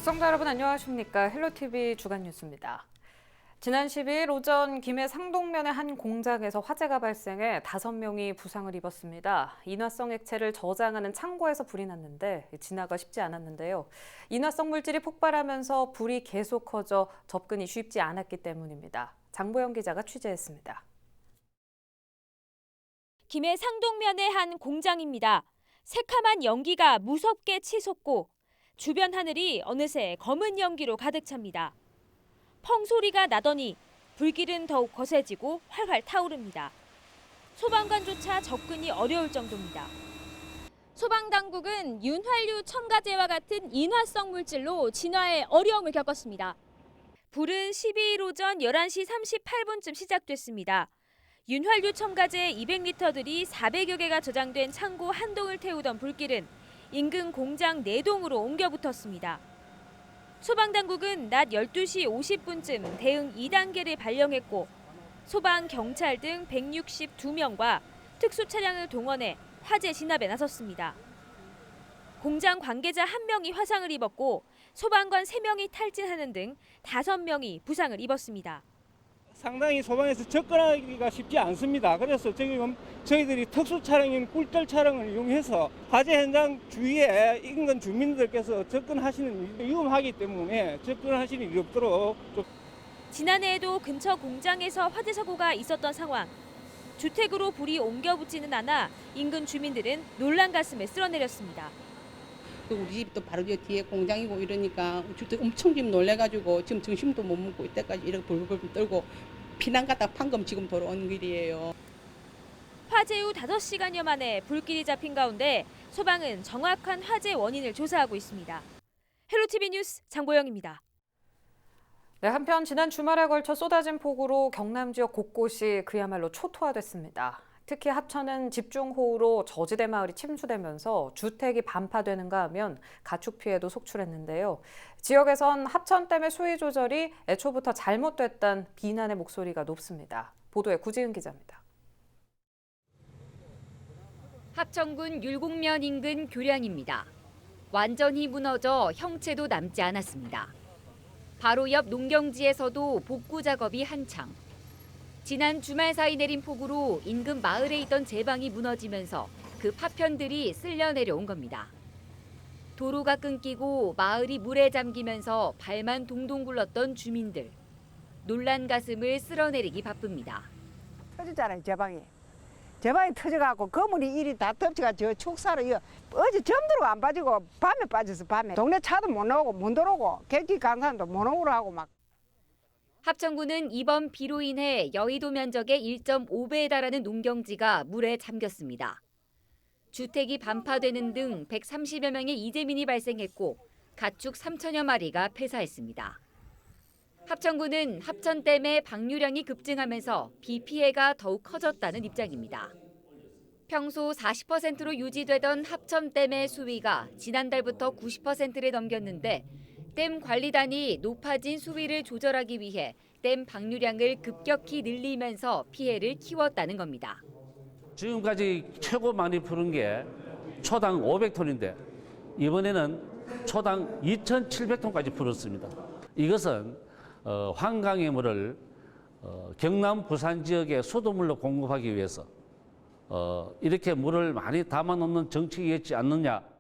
시청자 여러분 안녕하십니까? 헬로티비 주간 뉴스입니다. 지난 12일 오전 김해 상동면의 한 공장에서 화재가 발생해 5명이 부상을 입었습니다. 인화성 액체를 저장하는 창고에서 불이 났는데 진화가 쉽지 않았는데요. 인화성 물질이 폭발하면서 불이 계속 커져 접근이 쉽지 않았기 때문입니다. 장보영 기자가 취재했습니다. 김해 상동면의 한 공장입니다. 새카만 연기가 무섭게 치솟고 주변 하늘이 어느새 검은 연기로 가득 찹니다. 펑 소리가 나더니 불길은 더욱 거세지고 활활 타오릅니다. 소방관조차 접근이 어려울 정도입니다. 소방당국은 윤활유 첨가제와 같은 인화성 물질로 진화에 어려움을 겪었습니다. 불은 12일 오전 11시 38분쯤 시작됐습니다. 윤활유 첨가제 200리터들이 400여 개가 저장된 창고 한 동을 태우던 불길은 인근 공장 4동으로 옮겨 붙었습니다. 소방당국은 낮 12시 50분쯤 대응 2단계를 발령했고 소방, 경찰 등 162명과 특수차량을 동원해 화재 진압에 나섰습니다. 공장 관계자 1명이 화상을 입었고 소방관 3명이 탈진하는 등 5명이 부상을 입었습니다. 상당히 소방에서 접근하기가 쉽지 않습니다. 그래서 지금 저희들이 특수 차량인 꿀절 차량을 이용해서 화재 현장 주위에 인근 주민들께서 접근하시는 위험하기 때문에 접근하시는 일이 없도록 지난해에도 근처 공장에서 화재 사고가 있었던 상황. 주택으로 불이 옮겨 붙지는 않아 인근 주민들은 놀란 가슴에 쓸어내렸습니다. 우리 집이 또 바로 뒤에 공장이고 이러니까 주택 엄청 지금 놀래가지고 지금 정신도 못 먹고 이때까지 이렇게 벌벌 떨고 피난 갔다 방금 지금 돌아온 길이에요. 화재 후 5시간여 만에 불길이 잡힌 가운데 소방은 정확한 화재 원인을 조사하고 있습니다. 헬로티비 뉴스 장보영입니다. 네, 한편 지난 주말에 걸쳐 쏟아진 폭우로 경남 지역 곳곳이 그야말로 초토화됐습니다. 특히 합천은 집중호우로 저지대 마을이 침수되면서 주택이 반파되는가 하면 가축 피해도 속출했는데요. 지역에선 합천댐의 수위 조절이 애초부터 잘못됐다는 비난의 목소리가 높습니다. 보도에 구지은 기자입니다. 합천군 율곡면 인근 교량입니다. 완전히 무너져 형체도 남지 않았습니다. 바로 옆 농경지에서도 복구 작업이 한창. 지난 주말 사이 내린 폭우로 인근 마을에 있던 제방이 무너지면서 그 파편들이 쓸려 내려온 겁니다. 도로가 끊기고 마을이 물에 잠기면서 발만 동동 굴렀던 주민들. 놀란 가슴을 쓸어내리기 바쁩니다. 터졌잖아요, 제방이. 제방이 터져갖고 거물이 이리 다 덮쳐가 저 축사로 어제 점들고 안 빠지고 밤에 빠졌어, 밤에. 동네 차도 못 나오고 못 들어오고 객기 간 사람도 못 오고 하고 막. 합천군은 이번 비로 인해 여의도 면적의 1.5배에 달하는 농경지가 물에 잠겼습니다. 주택이 반파되는 등 130여 명의 이재민이 발생했고 가축 3천여 마리가 폐사했습니다. 합천군은 합천댐의 방류량이 급증하면서 비 피해가 더욱 커졌다는 입장입니다. 평소 40%로 유지되던 합천댐의 수위가 지난달부터 90%를 넘겼는데 댐 관리단이 높아진 수위를 조절하기 위해 댐 방류량을 급격히 늘리면서 피해를 키웠다는 겁니다. 지금까지 최고 많이 푸른 게 초당 500톤인데 이번에는 초당 2,700톤까지 풀었습니다. 이것은 한강의 물을 경남 부산 지역의 수도물로 공급하기 위해서 이렇게 물을 많이 담아놓는 정책이었지 않느냐.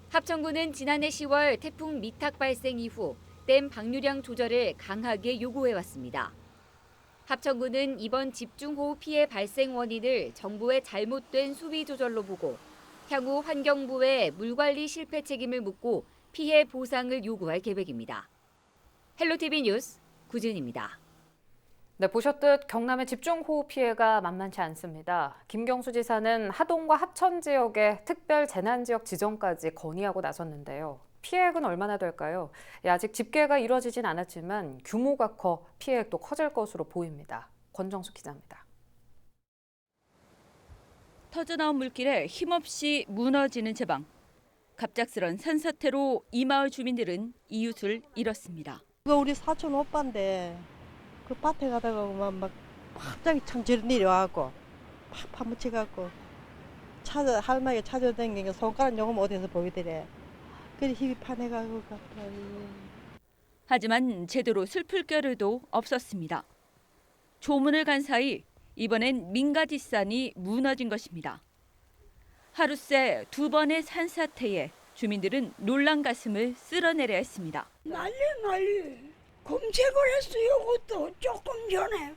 합천군은 지난해 10월 태풍 미탁 발생 이후 댐 방류량 조절을 강하게 요구해왔습니다. 합천군은 이번 집중호우 피해 발생 원인을 정부의 잘못된 수위 조절로 보고 향후 환경부에 물관리 실패 책임을 묻고 피해 보상을 요구할 계획입니다. 헬로티비 뉴스 구지은입니다. 네, 보셨듯 경남의 집중호우 피해가 만만치 않습니다. 김경수 지사는 하동과 합천 지역에 특별 재난지역 지정까지 건의하고 나섰는데요. 피해액은 얼마나 될까요? 아직 집계가 이루어지진 않았지만 규모가 커 피해액도 커질 것으로 보입니다. 권정숙 기자입니다. 터져나온 물길에 힘없이 무너지는 제방. 갑작스런 산사태로 이 마을 주민들은 이웃을 잃었습니다. 그거 우리 사촌 오빠인데 그 밭에 가다가 막 갑자기 창질 내려와갖고 팍 파묻혀갖고 할머니가 찾아다니니까 손가락 요금 어디서 보이더래. 그래 힘이 파내가고 같아. 하지만 제대로 슬플 겨를도 없었습니다. 조문을 간 사이 이번엔 민가뒷산이 무너진 것입니다. 하루새 2번의 산사태에 주민들은 놀란 가슴을 쓸어내려 했습니다. 난리. 검색을 했어요. 그것도 조금 전에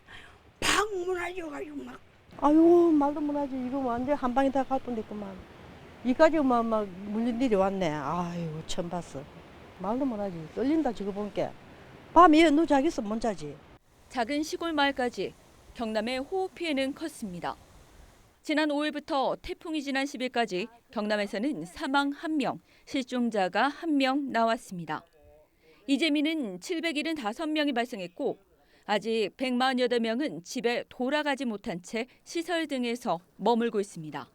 팍 무너져가지고 막. 아유 말도 못하지. 이거 완전 한 방에 다 갈 뻔했구만. 이까지 막 물린 일이 왔네. 아이고 처음 봤어. 말도 못하지. 떨린다 지금 보니까. 밤에 누 자겠어 못 자지. 작은 시골 마을까지 경남의 호우 피해는 컸습니다. 지난 5일부터 태풍이 지난 10일까지 경남에서는 사망 1명, 실종자가 1명 나왔습니다. 이재민은 775명이 발생했고 아직 148명은 집에 돌아가지 못한 채 시설 등에서 머물고 있습니다.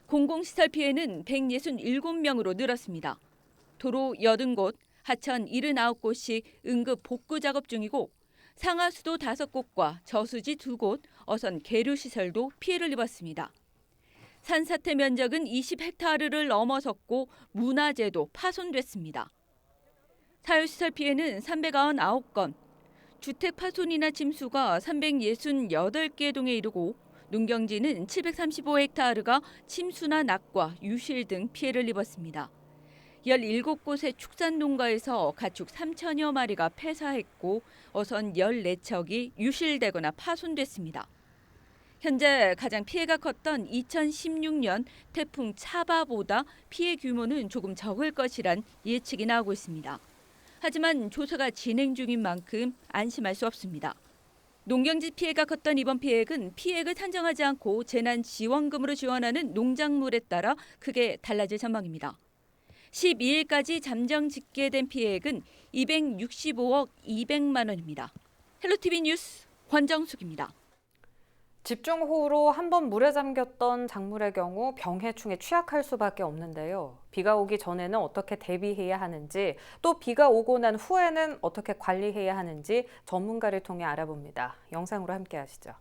공공시설 피해는 167명으로 늘었습니다. 도로 80곳, 하천 79곳이 응급 복구 작업 중이고 상하수도 5곳과 저수지 2곳, 어선 계류시설도 피해를 입었습니다. 산사태 면적은 20헥타르를 넘어섰고 문화재도 파손됐습니다. 사유시설 피해는 399건, 주택 파손이나 침수가 368개 동에 이르고 농경지는 735헥타르가 침수나 낙과 유실 등 피해를 입었습니다. 17곳의 축산 농가에서 가축 3천여 마리가 폐사했고 어선 14척이 유실되거나 파손됐습니다. 현재 가장 피해가 컸던 2016년 태풍 차바보다 피해 규모는 조금 적을 것이란 예측이 나오고 있습니다. 하지만 조사가 진행 중인 만큼 안심할 수 없습니다. 농경지 피해가 컸던 이번 피해액은 피해액을 산정하지 않고 재난지원금으로 지원하는 농작물에 따라 크게 달라질 전망입니다. 12일까지 잠정 집계된 피해액은 265억 200만 원입니다. 헬로티비 뉴스 권정숙입니다. 집중호우로 한 번 물에 잠겼던 작물의 경우 병해충에 취약할 수밖에 없는데요. 비가 오기 전에는 어떻게 대비해야 하는지, 또 비가 오고 난 후에는 어떻게 관리해야 하는지 전문가를 통해 알아봅니다. 영상으로 함께 하시죠.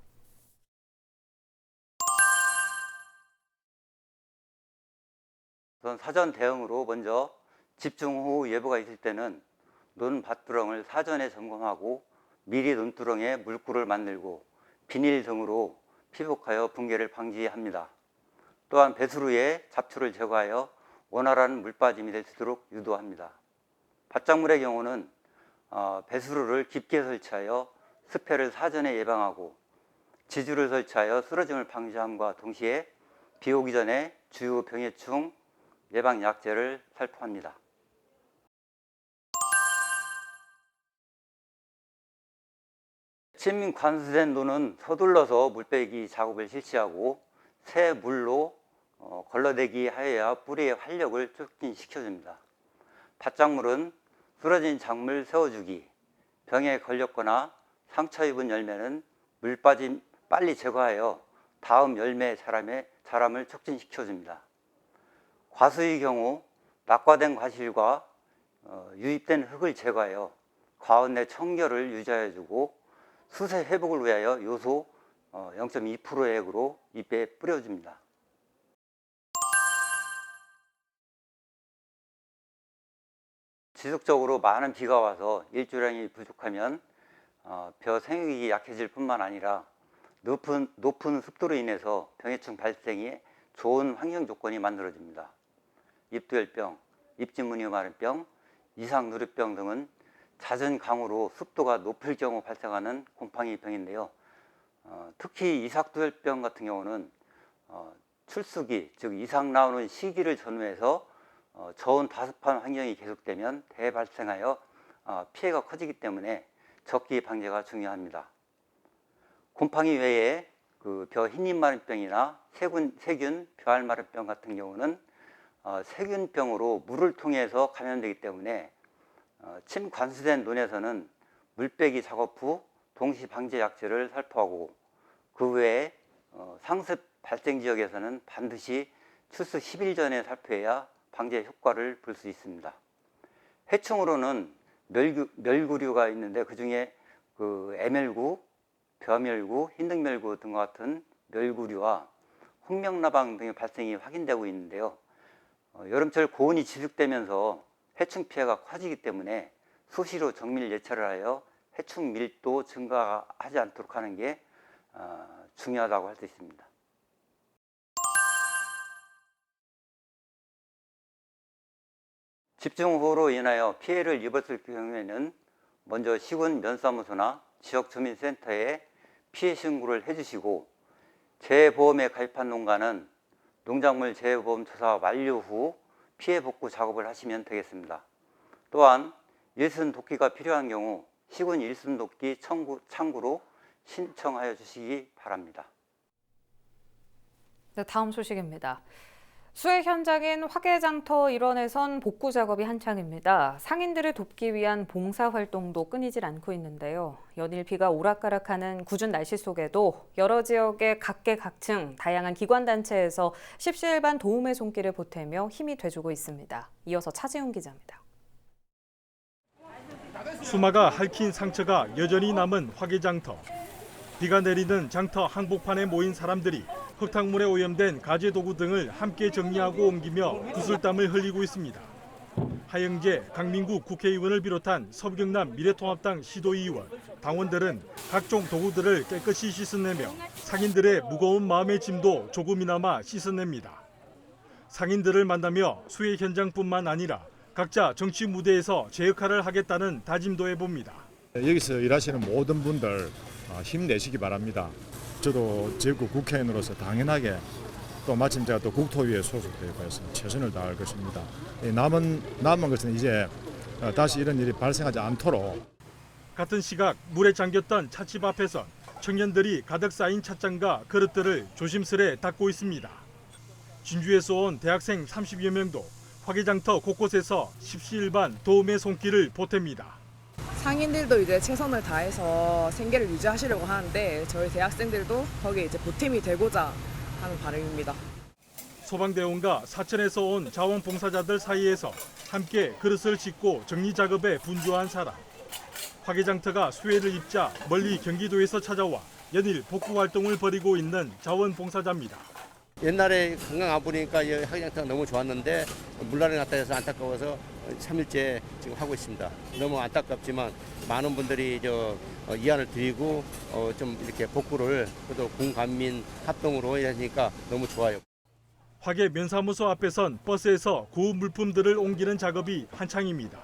우선 사전 대응으로 먼저 집중호우 예보가 있을 때는 논밭두렁을 사전에 점검하고 미리 논두렁에 물구를 만들고 비닐 등으로 피복하여 붕괴를 방지합니다. 또한 배수로에 잡초를 제거하여 원활한 물빠짐이 될 수 있도록 유도합니다. 밭작물의 경우는 배수로를 깊게 설치하여 습해를 사전에 예방하고 지주를 설치하여 쓰러짐을 방지함과 동시에 비 오기 전에 주요 병해충 예방 약제를 살포합니다. 침민 관수된 논은 서둘러서 물빼기 작업을 실시하고 새 물로 걸러대기 하여야 뿌리의 활력을 촉진시켜줍니다. 밭작물은 쓰러진 작물 세워주기, 병에 걸렸거나 상처 입은 열매는 물빠짐 빨리 제거하여 다음 열매 자람을 촉진시켜줍니다. 과수의 경우 낙과된 과실과 유입된 흙을 제거하여 과원 내 청결을 유지해주고 수세 회복을 위하여 요소 0.2%의 액으로 잎에 뿌려줍니다. 지속적으로 많은 비가 와서 일조량이 부족하면 벼 생육이 약해질 뿐만 아니라 높은 습도로 인해서 병해충 발생에 좋은 환경 조건이 만들어집니다. 잎두열병, 잎진무늬마른병, 이상누리병 등은 잦은 강우로 습도가 높을 경우 발생하는 곰팡이병인데요. 특히 이삭두열병 같은 경우는 출수기, 즉 이삭 나오는 시기를 전후해서 저온 다습한 환경이 계속되면 대발생하여 피해가 커지기 때문에 적기 방제가 중요합니다. 곰팡이 외에 벼 흰잎마른병이나 세균 벼알마른병 같은 경우는 세균병으로 물을 통해서 감염되기 때문에 침 관수된 논에서는 물빼기 작업 후 동시 방제 약제를 살포하고 그 외에 상습 발생 지역에서는 반드시 출수 10일 전에 살포해야 방제 효과를 볼 수 있습니다. 해충으로는 멸구류가 있는데 그 중에 애멸구, 벼멸구, 흰등멸구 등과 같은 멸구류와 홍명라방 등의 발생이 확인되고 있는데요. 여름철 고온이 지속되면서 해충 피해가 커지기 때문에 수시로 정밀 예찰을 하여 해충 밀도 증가하지 않도록 하는 게 중요하다고 할 수 있습니다. 집중호우로 인하여 피해를 입었을 경우에는 먼저 시군 면사무소나 지역 주민센터에 피해 신고를 해주시고 재해보험에 가입한 농가는 농작물 재해보험 조사 완료 후 피해 복구 작업을 하시면 되겠습니다. 또한 일순 돕기가 필요한 경우 시군 일순 돕기 창구로 신청하여 주시기 바랍니다. 네, 다음 소식입니다. 수해 현장인 화개장터 일원에선 복구 작업이 한창입니다. 상인들을 돕기 위한 봉사활동도 끊이질 않고 있는데요. 연일 비가 오락가락하는 궂은 날씨 속에도 여러 지역의 각계각층 다양한 기관단체에서 십시일반 도움의 손길을 보태며 힘이 돼주고 있습니다. 이어서 차지훈 기자입니다. 수마가 핥힌 상처가 여전히 남은 화개장터. 비가 내리는 장터 한복판에 모인 사람들이 흙탕물에 오염된 가재도구 등을 함께 정리하고 옮기며 구슬땀을 흘리고 있습니다. 하영재, 강민구 국회의원을 비롯한 서부경남 미래통합당 시도의원, 당원들은 각종 도구들을 깨끗이 씻어내며 상인들의 무거운 마음의 짐도 조금이나마 씻어냅니다. 상인들을 만나며 수해 현장뿐만 아니라 각자 정치 무대에서 제 역할을 하겠다는 다짐도 해봅니다. 여기서 일하시는 모든 분들 힘내시기 바랍니다. 저도 지역구 국회의원으로서 당연하게 또 마침 제가 또 국토위에 소속되어 있어서 최선을 다할 것입니다. 남은 것은 이제 다시 이런 일이 발생하지 않도록. 같은 시각 물에 잠겼던 찻집 앞에선 청년들이 가득 쌓인 찻잔과 그릇들을 조심스레 닦고 있습니다. 진주에서 온 대학생 30여 명도 화개장터 곳곳에서 십시일반 도움의 손길을 보탭니다. 상인들도 이제 최선을 다해서 생계를 유지하시려고 하는데 저희 대학생들도 거기에 이제 보탬이 되고자 하는 바람입니다. 소방대원과 사천에서 온 자원봉사자들 사이에서 함께 그릇을 씻고 정리 작업에 분주한 사람. 화개장터가 수해를 입자 멀리 경기도에서 찾아와 연일 복구 활동을 벌이고 있는 자원봉사자입니다. 옛날에 관광 안 보니까 화개장터가 너무 좋았는데 물난리 났다 해서 안타까워서 3일째 지금 하고 있습니다. 너무 안타깝지만 많은 분들이 이안을 드리고 좀 이렇게 복구를 그래도 군관민 합동으로 하니까 너무 좋아요. 화개 면사무소 앞에선 버스에서 구호 물품들을 옮기는 작업이 한창입니다.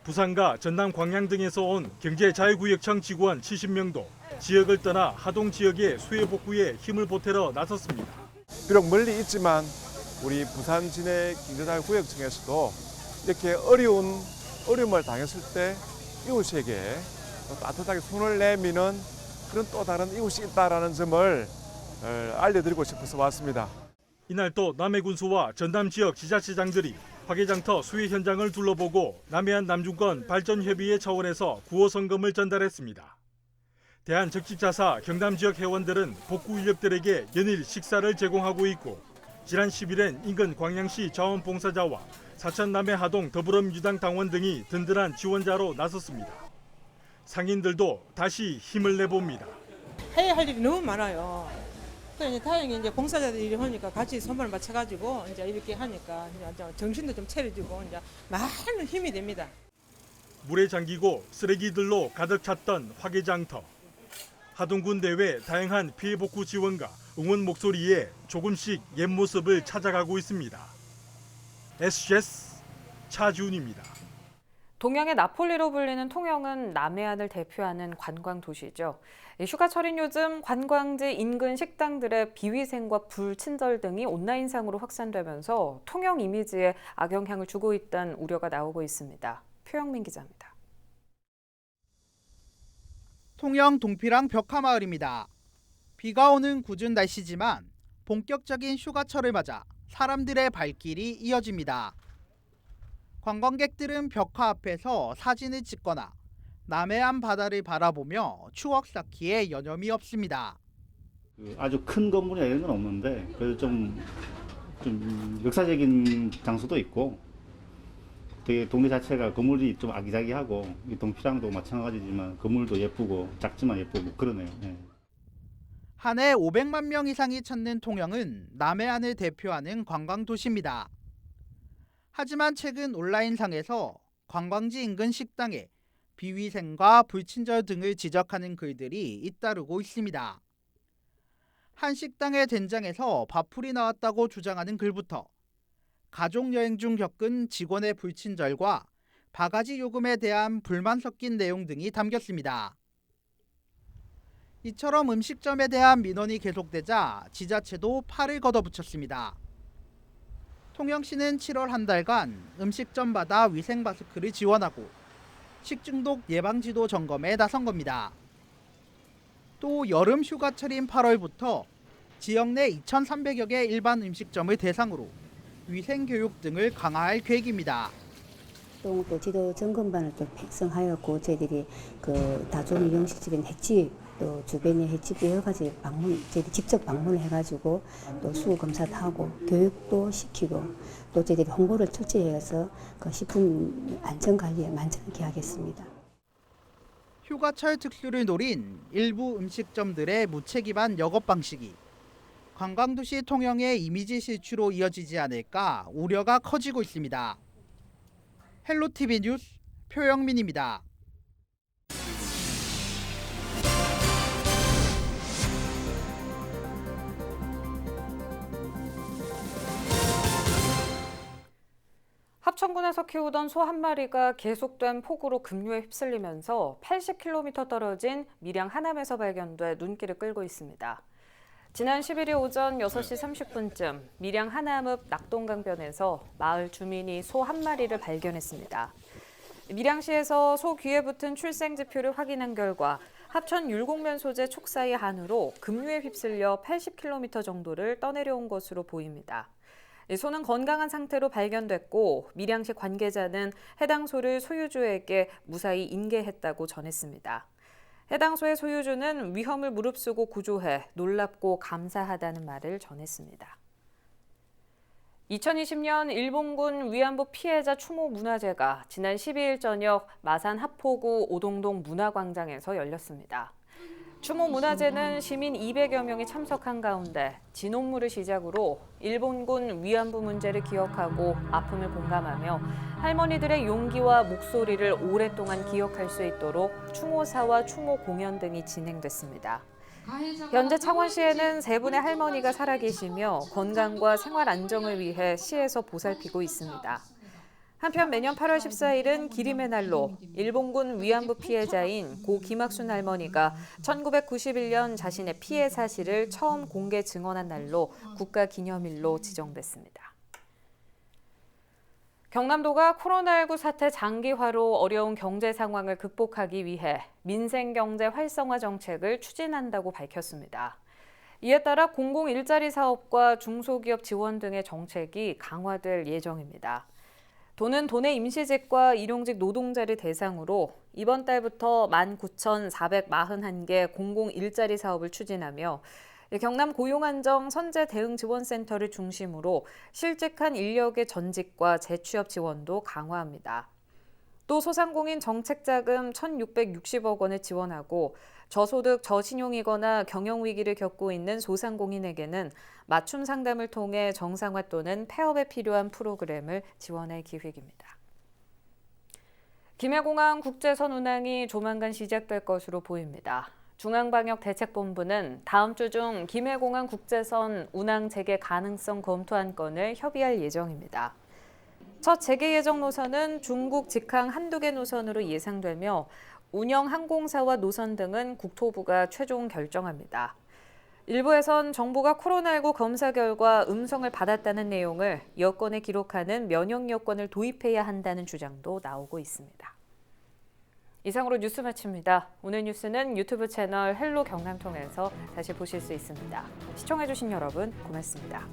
부산과 전남 광양 등에서 온 경제자유구역청 직원 70명도 지역을 떠나 하동 지역의 수해 복구에 힘을 보태러 나섰습니다. 비록 멀리 있지만 우리 부산 진해 경제자유구역청에서도 이렇게 어려움을 당했을 때 이웃에게 따뜻하게 손을 내미는 그런 또 다른 이웃이 있다는 점을 알려드리고 싶어서 왔습니다. 이날 또 남해군수와 전남 지역 지자체장들이 화개장터 수해 현장을 둘러보고 남해안 남중권 발전협의회 차원에서 구호성금을 전달했습니다. 대한적집자사 경남 지역 회원들은 복구 인력들에게 연일 식사를 제공하고 있고 지난 10일엔 인근 광양시 자원봉사자와 사천 남해 하동 더불어민주당 당원 등이 든든한 지원자로 나섰습니다. 상인들도 다시 힘을 내봅니다. 해야 할 일이 너무 많아요. 그래서 이제 다행히 이제 봉사자들이 하니까 같이 손발을 맞춰가지고 이제 이렇게 하니까 이제 정신도 좀 차려지고 이제 많은 힘이 됩니다. 물에 잠기고 쓰레기들로 가득 찼던 화개장터. 하동군 내외 다양한 피해 복구 지원과 응원 목소리에 조금씩 옛 모습을 찾아가고 있습니다. SGS 차지훈입니다. 동양의 나폴리로 불리는 통영은 남해안을 대표하는 관광 도시죠. 휴가철인 요즘 관광지 인근 식당들의 비위생과 불친절 등이 온라인상으로 확산되면서 통영 이미지에 악영향을 주고 있다는 우려가 나오고 있습니다. 표영민 기자입니다. 통영 동피랑 벽화마을입니다. 비가 오는 궂은 날씨지만 본격적인 휴가철을 맞아 사람들의 발길이 이어집니다. 관광객들은 벽화 앞에서 사진을 찍거나 남해안 바다를 바라보며 추억 쌓기에 여념이 없습니다. 아주 큰 건물이나 이런 건 없는데 그래도 좀 역사적인 장소도 있고 되게 동네 자체가 건물이 좀 아기자기하고 이 동피랑도 마찬가지지만 건물도 예쁘고 작지만 예쁘고 그러네요. 네. 한 해 500만 명 이상이 찾는 통영은 남해안을 대표하는 관광 도시입니다. 하지만 최근 온라인상에서 관광지 인근 식당에 비위생과 불친절 등을 지적하는 글들이 잇따르고 있습니다. 한 식당의 된장에서 밥풀이 나왔다고 주장하는 글부터 가족여행 중 겪은 직원의 불친절과 바가지 요금에 대한 불만 섞인 내용 등이 담겼습니다. 이처럼 음식점에 대한 민원이 계속되자 지자체도 팔을 걷어붙였습니다. 통영시는 7월 한 달간 음식점마다 위생 마스크를 지원하고 식중독 예방 지도 점검에 나선 겁니다. 또 여름 휴가철인 8월부터 지역 내 2,300여 개 일반 음식점을 대상으로 위생 교육 등을 강화할 계획입니다. 또 지도 점검반을 또 편성하였고 저희들이 그 다종 일용식집인 횟집 또 주변의 횟집 여러 가지 저희들이 직접 방문을 해가지고 또 수고 검사도 하고 교육도 시키고 또 저희들이 홍보를 철저히 해서 그 식품 안전 관리에 만전하게 하겠습니다. 휴가철 특수를 노린 일부 음식점들의 무책임한 영업 방식이 관광도시 통영의 이미지 실추로 이어지지 않을까 우려가 커지고 있습니다. 헬로티비 뉴스 표영민입니다. 합천군에서 키우던 소 한 마리가 계속된 폭우로 급류에 휩쓸리면서 80km 떨어진 밀양 하남에서 발견돼 눈길을 끌고 있습니다. 지난 11일 오전 6시 30분쯤 밀양 하남읍 낙동강변에서 마을 주민이 소 한 마리를 발견했습니다. 밀양시에서 소 귀에 붙은 출생지표를 확인한 결과 합천 율곡면 소재 촉사의 한우로 급류에 휩쓸려 80km 정도를 떠내려온 것으로 보입니다. 소는 건강한 상태로 발견됐고 밀양시 관계자는 해당 소를 소유주에게 무사히 인계했다고 전했습니다. 해당 소의 소유주는 위험을 무릅쓰고 구조해 놀랍고 감사하다는 말을 전했습니다. 2020년 일본군 위안부 피해자 추모 문화제가 지난 12일 저녁 마산 하포구 오동동 문화광장에서 열렸습니다. 추모 문화제는 시민 200여 명이 참석한 가운데 진옥물을 시작으로 일본군 위안부 문제를 기억하고 아픔을 공감하며 할머니들의 용기와 목소리를 오랫동안 기억할 수 있도록 추모사와 추모 공연 등이 진행됐습니다. 현재 창원시에는 세 분의 할머니가 살아계시며 건강과 생활 안정을 위해 시에서 보살피고 있습니다. 한편 매년 8월 14일은 기림의 날로 일본군 위안부 피해자인 고 김학순 할머니가 1991년 자신의 피해 사실을 처음 공개 증언한 날로 국가기념일로 지정됐습니다. 경남도가 코로나19 사태 장기화로 어려운 경제 상황을 극복하기 위해 민생경제 활성화 정책을 추진한다고 밝혔습니다. 이에 따라 공공 일자리 사업과 중소기업 지원 등의 정책이 강화될 예정입니다. 도는 도내 임시직과 일용직 노동자를 대상으로 이번 달부터 19,441개 공공 일자리 사업을 추진하며 경남 고용안정 선제대응지원센터를 중심으로 실직한 인력의 전직과 재취업 지원도 강화합니다. 또 소상공인 정책자금 1,660억 원을 지원하고 저소득, 저신용이거나 경영위기를 겪고 있는 소상공인에게는 맞춤 상담을 통해 정상화 또는 폐업에 필요한 프로그램을 지원할 계획입니다. 김해공항 국제선 운항이 조만간 시작될 것으로 보입니다. 중앙방역대책본부는 다음 주 중 김해공항 국제선 운항 재개 가능성 검토 안건을 협의할 예정입니다. 첫 재개 예정 노선은 중국 직항 한두 개 노선으로 예상되며 운영 항공사와 노선 등은 국토부가 최종 결정합니다. 일부에선 정부가 코로나19 검사 결과 음성을 받았다는 내용을 여권에 기록하는 면역 여권을 도입해야 한다는 주장도 나오고 있습니다. 이상으로 뉴스 마칩니다. 오늘 뉴스는 유튜브 채널 헬로 경남 통해서 다시 보실 수 있습니다. 시청해주신 여러분 고맙습니다.